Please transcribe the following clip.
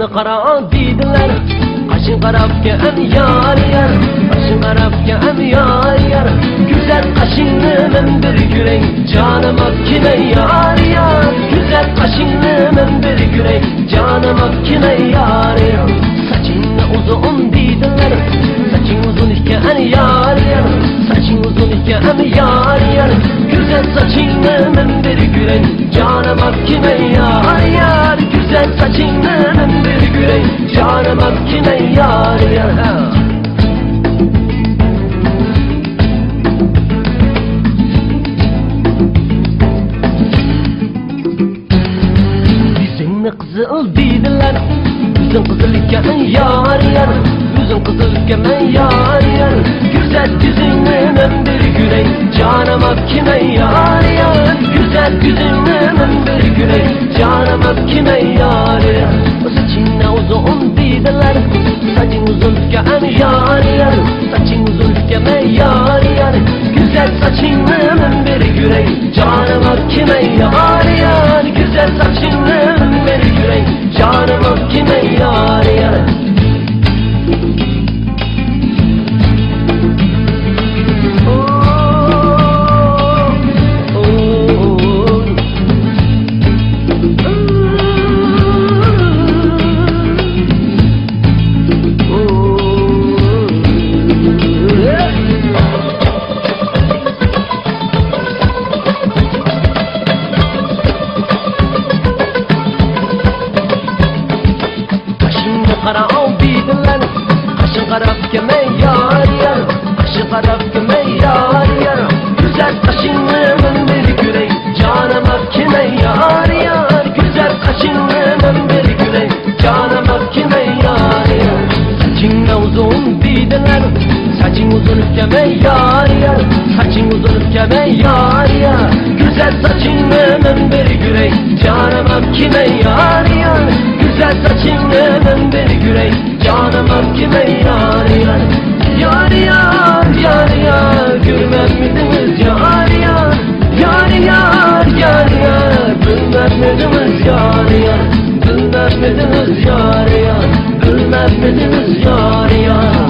Kaşını kara dediler, kaşın karapke em yar yar, kaşın karapke em yar yar. Güzel kaşını men bir gürey, canıma kime yar yar. Güzel kaşını men bir gürey, canıma kime yar yar. Saçın uzun dediler, saçın uzun iken yar yar, saçın uzun iken yar yar. Güzel saçını men bir gürey, canıma kime yar yar. Güzel saçını men bir gürey, canıma kime yar yar. Yüzünü kızıl dediler, yüzün kızıl iken yar yar, yüzün kızıl iken yar yar. Güzel yüzünü men bir gürey, canıma kime yar yar. Güzel yüzünü men bir gürey, canıma kime yar yar. Saçın uzun dediler, saçın uzun iken yar yar, saçın uzun iken yar yar. Güzel saçını men bir gürey, canıma kime yar yar. Güzel saçını men bir gürey, canıma kime yar yar. Kara dediler, kaşın karap kime yar yar, kaşın karap kime yar yar. Güzel kaşını men bir gürey, canıma kime yar yar. Güzel kaşını men bir gürey, canıma kime yar yar. Saçın uzun dediler, saçın uzun kime yar yar, saçın uzun kime yar yar. Güzel saçını men bir gürey, canıma kime yar yar. Güzel saçını men bir gürey, canıma kime yar yar. Yar yar, yar yar, görmez miydiniz yar yar. Yar yar, yar yar, bilmez miydiniz yar yar. Bilmez miydiniz yar yar, bilmez miydiniz yar yar.